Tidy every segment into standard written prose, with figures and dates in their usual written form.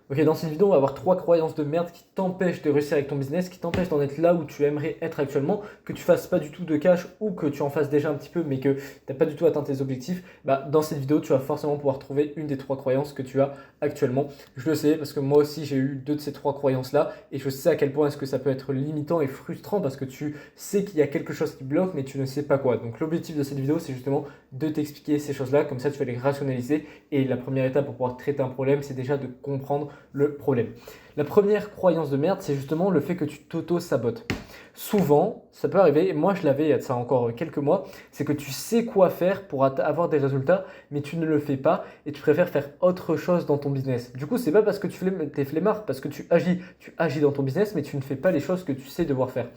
Ok, dans cette vidéo, on va avoir 3 croyances de merde qui t'empêchent de réussir avec ton business, qui t'empêchent d'en être là où tu aimerais être actuellement, que tu fasses pas du tout de cash ou que tu en fasses déjà un petit peu mais que tu n'as pas du tout atteint tes objectifs. Bah, dans cette vidéo, tu vas forcément pouvoir trouver une des 3 croyances que tu as actuellement. Je le sais parce que moi aussi, j'ai eu 2 de ces 3 croyances-là et je sais à quel point est-ce que ça peut être limitant et frustrant parce que tu sais qu'il y a quelque chose qui bloque mais tu ne sais pas quoi. Donc l'objectif de cette vidéo, c'est justement de t'expliquer ces choses-là, comme ça tu vas les rationaliser. Et la première étape pour pouvoir traiter un problème, c'est déjà de comprendre le problème. La première croyance de merde, c'est justement le fait que tu t'auto-sabotes. Souvent, ça peut arriver, et moi je l'avais il y a de ça encore quelques mois, c'est que tu sais quoi faire pour avoir des résultats, mais tu ne le fais pas et tu préfères faire autre chose dans ton business. Du coup, c'est pas parce que tu es flemmard, parce que tu agis dans ton business, mais tu ne fais pas les choses que tu sais devoir faire.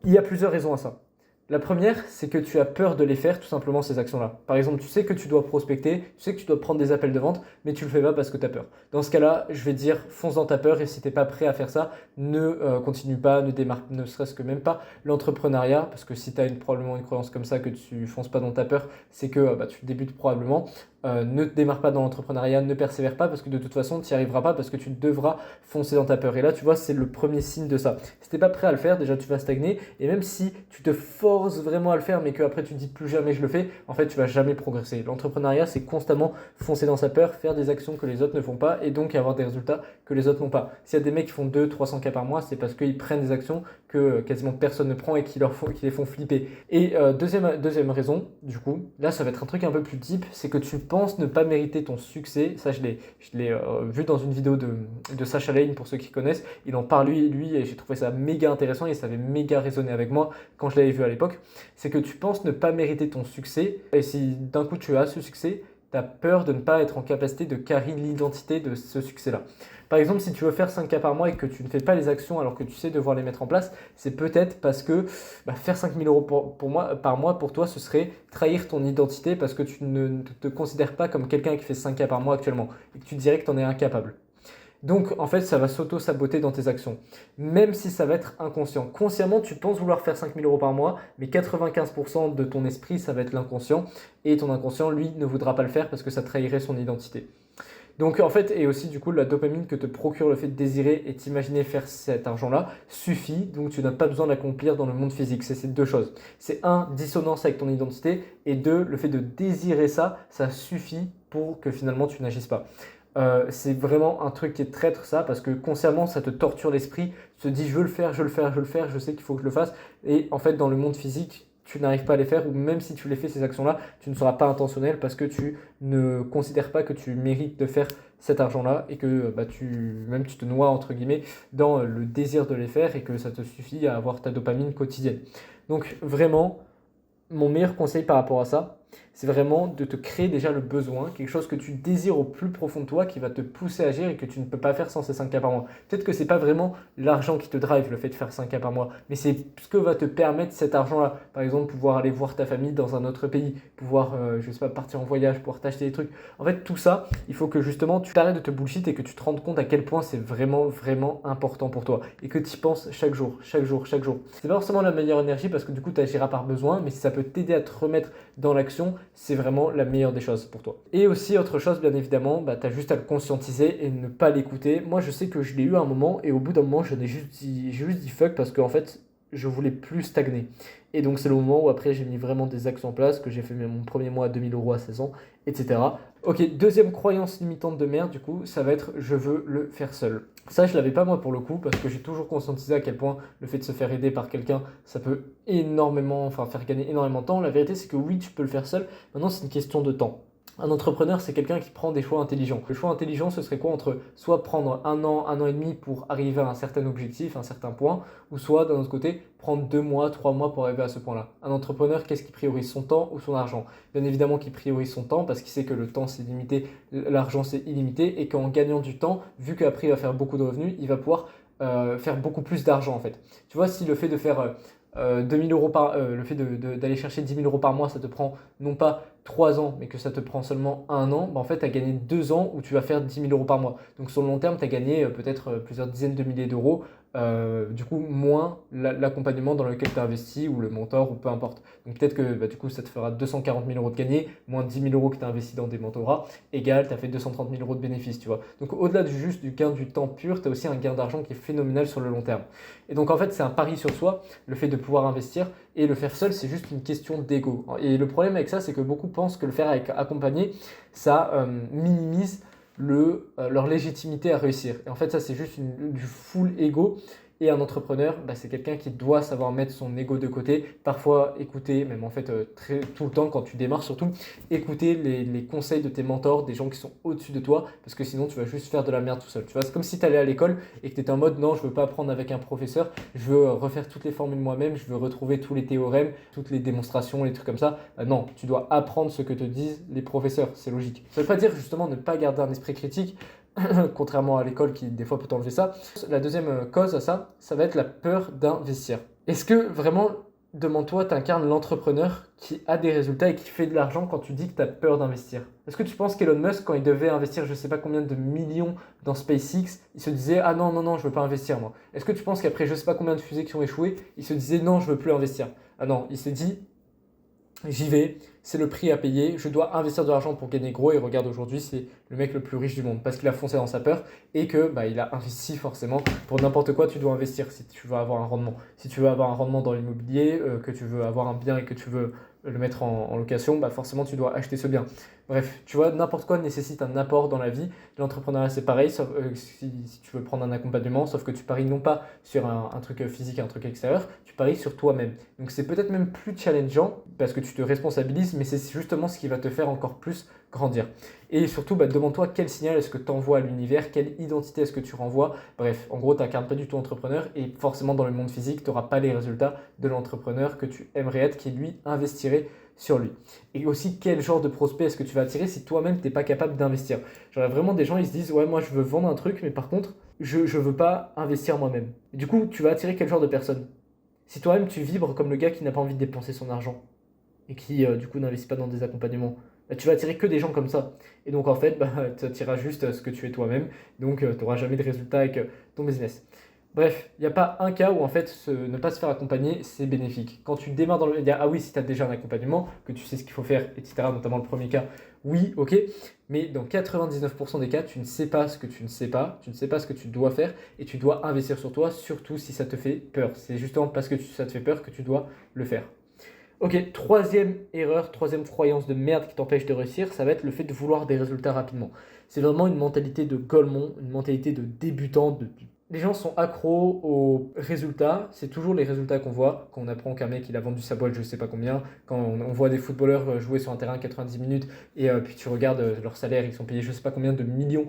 Il y a plusieurs raisons à ça. La première, c'est que tu as peur de les faire, tout simplement, ces actions-là. Par exemple, tu sais que tu dois prospecter, tu sais que tu dois prendre des appels de vente, mais tu ne le fais pas parce que tu as peur. Dans ce cas-là, je vais te dire, fonce dans ta peur et si tu n'es pas prêt à faire ça, ne continue pas, ne démarre ne serait-ce que même pas l'entrepreneuriat, parce que si tu as probablement une croyance comme ça, que tu fonces pas dans ta peur, c'est que tu débutes probablement. Ne démarre pas dans l'entrepreneuriat, ne persévère pas, parce que de toute façon, tu n'y arriveras pas, parce que tu devras foncer dans ta peur. Et là, tu vois, c'est le premier signe de ça. Si tu n'es pas prêt à le faire, déjà, tu vas stagner. Et même si tu te forces vraiment à le faire, mais qu'après tu te dis plus jamais je le fais, en fait, tu vas jamais progresser. L'entrepreneuriat, c'est constamment foncer dans sa peur, faire des actions que les autres ne font pas, et donc avoir des résultats que les autres n'ont pas. S'il y a des mecs qui font 200-300 cas par mois, c'est parce qu'ils prennent des actions que quasiment personne ne prend et qui les font flipper. Et deuxième raison, du coup, là, ça va être un truc un peu plus deep, c'est que tu penses ne pas mériter ton succès. Ça, je l'ai vu dans une vidéo de Sacha Lane, pour ceux qui connaissent. Il en parle lui, et j'ai trouvé ça méga intéressant et ça avait méga résonné avec moi quand je l'avais vu à l'époque. C'est que tu penses ne pas mériter ton succès, et si d'un coup tu as ce succès, tu as peur de ne pas être en capacité de carry l'identité de ce succès-là. Par exemple, si tu veux faire 5 cas par mois et que tu ne fais pas les actions alors que tu sais devoir les mettre en place, c'est peut-être parce que faire 5 000 euros par mois, pour toi, ce serait trahir ton identité parce que tu ne te considères pas comme quelqu'un qui fait 5 cas par mois actuellement et que tu dirais que tu en es incapable. Donc, en fait, ça va s'auto-saboter dans tes actions, même si ça va être inconscient. Consciemment, tu penses vouloir faire 5 000 euros par mois, mais 95% de ton esprit, ça va être l'inconscient, et ton inconscient, lui, ne voudra pas le faire parce que ça trahirait son identité. Donc en fait, et aussi du coup, la dopamine que te procure le fait de désirer et t'imaginer faire cet argent-là suffit, donc tu n'as pas besoin d'accomplir dans le monde physique. C'est ces deux choses. C'est un, dissonance avec ton identité, et deux, le fait de désirer ça, ça suffit pour que finalement tu n'agisses pas. C'est vraiment un truc qui est traître ça, parce que consciemment ça te torture l'esprit, tu te dis je veux le faire, je veux le faire, je veux le faire, je sais qu'il faut que je le fasse, et en fait dans le monde physique, tu n'arrives pas à les faire, ou même si tu les fais ces actions-là, tu ne seras pas intentionnel parce que tu ne considères pas que tu mérites de faire cet argent-là et que tu te noies entre guillemets dans le désir de les faire et que ça te suffit à avoir ta dopamine quotidienne. Donc vraiment, mon meilleur conseil par rapport à ça, c'est vraiment de te créer déjà le besoin, quelque chose que tu désires au plus profond de toi, qui va te pousser à agir et que tu ne peux pas faire sans ces 5 cas par mois. Peut-être que c'est pas vraiment l'argent qui te drive, le fait de faire 5 cas par mois, mais c'est ce que va te permettre cet argent-là. Par exemple, pouvoir aller voir ta famille dans un autre pays, pouvoir, je sais pas, partir en voyage, pouvoir t'acheter des trucs. En fait, tout ça, il faut que justement tu t'arrêtes de te bullshit et que tu te rendes compte à quel point c'est vraiment, vraiment important pour toi et que tu y penses chaque jour, chaque jour, chaque jour. C'est pas forcément la meilleure énergie parce que du coup, tu agiras par besoin, mais si ça peut t'aider à te remettre dans l'action, c'est vraiment la meilleure des choses pour toi. Et aussi, autre chose, bien évidemment, tu as juste à le conscientiser et ne pas l'écouter. Moi, je sais que je l'ai eu à un moment et au bout d'un moment, j'ai juste dit fuck parce qu'en fait, je voulais plus stagner. Et donc, c'est le moment où après, j'ai mis vraiment des actions en place, que j'ai fait mon premier mois à 2000 euros à 16 ans, etc. Ok, deuxième croyance limitante de merde, du coup, ça va être je veux le faire seul. Ça, je l'avais pas moi pour le coup, parce que j'ai toujours conscientisé à quel point le fait de se faire aider par quelqu'un, ça peut faire gagner énormément de temps. La vérité, c'est que oui, tu peux le faire seul. Maintenant, c'est une question de temps. Un entrepreneur, c'est quelqu'un qui prend des choix intelligents. Le choix intelligent, ce serait quoi entre soit prendre un an et demi pour arriver à un certain objectif, un certain point, ou soit d'un autre côté, prendre 2 mois, 3 mois pour arriver à ce point-là. Un entrepreneur, qu'est-ce qui priorise, son temps ou son argent? Bien évidemment qu'il priorise son temps parce qu'il sait que le temps c'est limité, l'argent c'est illimité et qu'en gagnant du temps, vu qu'après il va faire beaucoup de revenus, il va pouvoir faire beaucoup plus d'argent en fait. Tu vois, si le fait de faire 2000 euros le fait d'aller chercher 10 000 euros par mois, ça te prend non pas 3 ans, mais que ça te prend seulement un an, en fait, tu as gagné 2 ans où tu vas faire 10 000 euros par mois. Donc sur le long terme, tu as gagné peut-être plusieurs dizaines de milliers d'euros du coup moins l'accompagnement dans lequel tu as investi ou le mentor ou peu importe. Donc peut-être que du coup ça te fera 240 000 euros de gagné, moins 10 000 euros que tu as investi dans des mentorats, égal, tu as fait 230 000 euros de bénéfices, tu vois. Donc au-delà du gain du temps pur, tu as aussi un gain d'argent qui est phénoménal sur le long terme. Et donc en fait c'est un pari sur soi, le fait de pouvoir investir, et le faire seul c'est juste une question d'ego. Et le problème avec ça c'est que beaucoup pensent que le faire avec accompagné, ça minimise leur légitimité à réussir. Et en fait, ça, c'est juste du full ego. Et un entrepreneur, c'est quelqu'un qui doit savoir mettre son ego de côté, parfois écouter, même en fait tout le temps quand tu démarres surtout, écouter les conseils de tes mentors, des gens qui sont au-dessus de toi, parce que sinon tu vas juste faire de la merde tout seul. Tu vois, c'est comme si tu allais à l'école et que tu étais en mode non, je veux pas apprendre avec un professeur, je veux refaire toutes les formules moi-même, je veux retrouver tous les théorèmes, toutes les démonstrations, les trucs comme ça. Non, tu dois apprendre ce que te disent les professeurs, c'est logique. Ça veut pas dire justement ne pas garder un esprit critique, contrairement à l'école qui des fois peut t'enlever ça. La deuxième cause à ça, ça va être la peur d'investir. Est-ce que vraiment, demande-toi, tu incarnes l'entrepreneur qui a des résultats et qui fait de l'argent quand tu dis que tu as peur d'investir? Est-ce que tu penses qu'Elon Musk, quand il devait investir je ne sais pas combien de millions dans SpaceX, il se disait ah non, non, non, je ne veux pas investir moi? Est-ce que tu penses qu'après je ne sais pas combien de fusées qui ont échoué, il se disait non, je ne veux plus investir? Ah non, il s'est dit j'y vais, c'est le prix à payer, je dois investir de l'argent pour gagner gros et regarde aujourd'hui c'est le mec le plus riche du monde parce qu'il a foncé dans sa peur et que il a investi forcément pour n'importe quoi tu dois investir si tu veux avoir un rendement. Si tu veux avoir un rendement dans l'immobilier, que tu veux avoir un bien et que tu veux le mettre en location, forcément tu dois acheter ce bien. Bref, tu vois, n'importe quoi nécessite un apport dans la vie. L'entrepreneuriat c'est pareil, sauf si tu veux prendre un accompagnement, sauf que tu paries non pas sur un truc physique, un truc extérieur, tu paries sur toi-même. Donc c'est peut-être même plus challengeant parce que tu te responsabilises, mais c'est justement ce qui va te faire encore plus grandir. Et surtout, demande-toi quel signal est-ce que tu envoies à l'univers, quelle identité est-ce que tu renvoies. Bref, en gros, tu n'incarnes pas du tout entrepreneur et forcément dans le monde physique, tu n'auras pas les résultats de l'entrepreneur que tu aimerais être, qui lui investirait sur lui. Et aussi, quel genre de prospect est-ce que tu vas attirer si toi-même, tu n'es pas capable d'investir. Genre, il y a vraiment des gens, ils se disent, ouais, moi, je veux vendre un truc, mais par contre, je ne veux pas investir moi-même. Et du coup, tu vas attirer quel genre de personne? Si toi-même, tu vibres comme le gars qui n'a pas envie de dépenser son argent et qui, du coup, n'investit pas dans des accompagnements, tu vas attirer que des gens comme ça. Et donc, en fait, tu attireras juste ce que tu es toi-même. Donc, tu n'auras jamais de résultat avec ton business. Bref, il n'y a pas un cas où en fait ne pas se faire accompagner, c'est bénéfique. Quand tu démarres dans le média, ah oui, si tu as déjà un accompagnement, que tu sais ce qu'il faut faire, etc., notamment le premier cas, oui, ok, mais dans 99% des cas, tu ne sais pas ce que tu ne sais pas, tu ne sais pas ce que tu dois faire et tu dois investir sur toi, surtout si ça te fait peur. C'est justement parce que ça te fait peur que tu dois le faire. Ok, troisième erreur, troisième croyance de merde qui t'empêche de réussir, ça va être le fait de vouloir des résultats rapidement. C'est vraiment une mentalité de golemon, une mentalité de débutant. Les gens sont accros aux résultats, c'est toujours les résultats qu'on voit, quand on apprend qu'un mec il a vendu sa boîte je sais pas combien, quand on voit des footballeurs jouer sur un terrain 90 minutes et puis tu regardes leur salaire, ils sont payés je sais pas combien de millions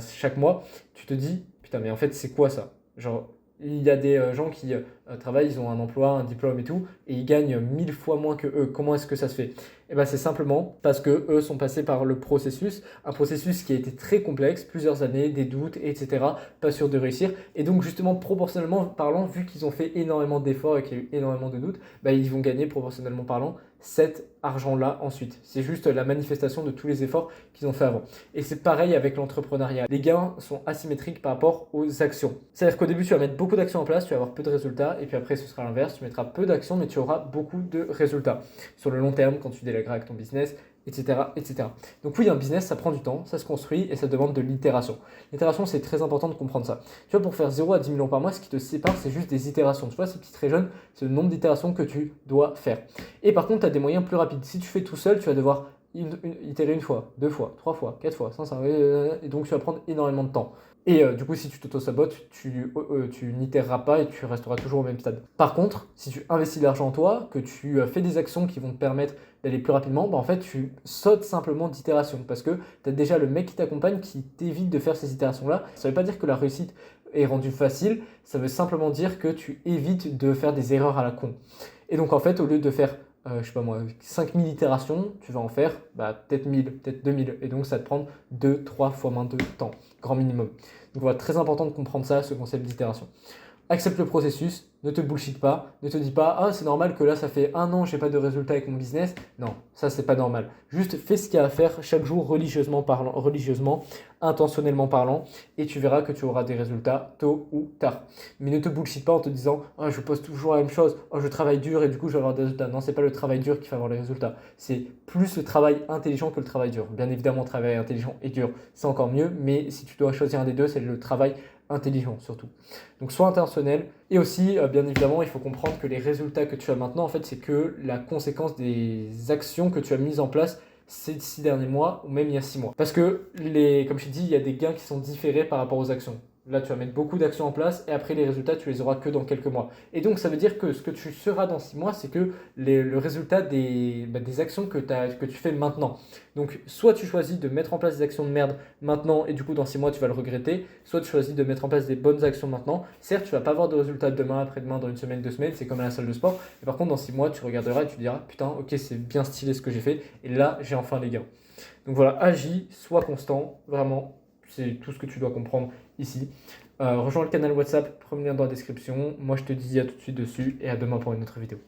chaque mois, tu te dis putain mais en fait c'est quoi ça? Genre il y a des gens qui travaillent, ils ont un emploi, un diplôme et tout, et ils gagnent 1000 fois moins que eux. Comment est-ce que ça se fait? C'est simplement parce que eux sont passés par le processus, un processus qui a été très complexe, plusieurs années, des doutes, etc. Pas sûr de réussir. Et donc justement, proportionnellement parlant, vu qu'ils ont fait énormément d'efforts et qu'il y a eu énormément de doutes, ils vont gagner proportionnellement parlant cet argent-là ensuite. C'est juste la manifestation de tous les efforts qu'ils ont fait avant. Et c'est pareil avec l'entrepreneuriat. Les gains sont asymétriques par rapport aux actions. C'est-à-dire qu'au début, tu vas mettre beaucoup d'actions en place, tu vas avoir peu de résultats, et puis après, ce sera l'inverse. Tu mettras peu d'actions, mais tu auras beaucoup de résultats. Sur le long terme, quand tu délègueras avec ton business, etc., etc. Donc oui, un business, ça prend du temps, ça se construit et ça demande de l'itération. L'itération, c'est très important de comprendre ça. Tu vois, pour faire 0 à 10 millions par mois, ce qui te sépare, c'est juste des itérations. Tu vois, ces petits traits jaunes, c'est le nombre d'itérations que tu dois faire. Et par contre, tu as des moyens plus rapides. Si tu fais tout seul, tu vas devoir itérer une fois, deux fois, trois fois, quatre fois, et donc tu vas prendre énormément de temps. Et du coup, si tu t'auto-sabotes, tu n'itéreras pas et tu resteras toujours au même stade. Par contre, si tu investis de l'argent en toi, que tu fais des actions qui vont te permettre d'aller plus rapidement, en fait, tu sautes simplement d'itération parce que tu as déjà le mec qui t'accompagne qui t'évite de faire ces itérations-là. Ça ne veut pas dire que la réussite est rendue facile, ça veut simplement dire que tu évites de faire des erreurs à la con. Et donc, en fait, au lieu de faire je sais pas moi, 5000 itérations, tu vas en faire peut-être 1000, peut-être 2000. Et donc, ça va te prendre 2-3 fois moins de temps, grand minimum. Donc, voilà, très important de comprendre ça, ce concept d'itération. Accepte le processus, Ne te bullshit pas, ne te dis pas ah c'est normal que là ça fait 1 an j'ai pas de résultat avec mon business. Non, ça c'est pas normal. Juste fais ce qu'il y a à faire chaque jour religieusement, intentionnellement parlant, et tu verras que tu auras des résultats tôt ou tard. Mais ne te bullshit pas en te disant oh, je pose toujours la même chose, oh, je travaille dur et du coup je vais avoir des résultats. Non, c'est pas le travail dur qui fait avoir les résultats. C'est plus le travail intelligent que le travail dur. Bien évidemment, travail intelligent et dur, c'est encore mieux, mais si tu dois choisir un des deux, c'est le travail intelligent surtout. Donc sois intentionnel et aussi bien évidemment il faut comprendre que les résultats que tu as maintenant en fait c'est que la conséquence des actions que tu as mises en place ces 6 derniers mois ou même il y a 6 mois. Parce que comme je t'ai dit, il y a des gains qui sont différés par rapport aux actions. Là, tu vas mettre beaucoup d'actions en place et après les résultats, tu les auras que dans quelques mois. Et donc, ça veut dire que ce que tu seras dans 6 mois, c'est que le résultat des actions que tu fais maintenant. Donc, soit tu choisis de mettre en place des actions de merde maintenant et du coup, dans 6 mois, tu vas le regretter. Soit tu choisis de mettre en place des bonnes actions maintenant. Certes, tu vas pas avoir de résultats demain, après-demain, dans une semaine, 2 semaines, c'est comme à la salle de sport. Mais par contre, dans 6 mois, tu regarderas et tu diras putain, ok, c'est bien stylé ce que j'ai fait. Et là, j'ai enfin les gains. Donc voilà, agis, sois constant, vraiment, c'est tout ce que tu dois comprendre ici. Rejoins le canal WhatsApp, premier lien dans la description. Moi, je te dis à tout de suite dessus et à demain pour une autre vidéo.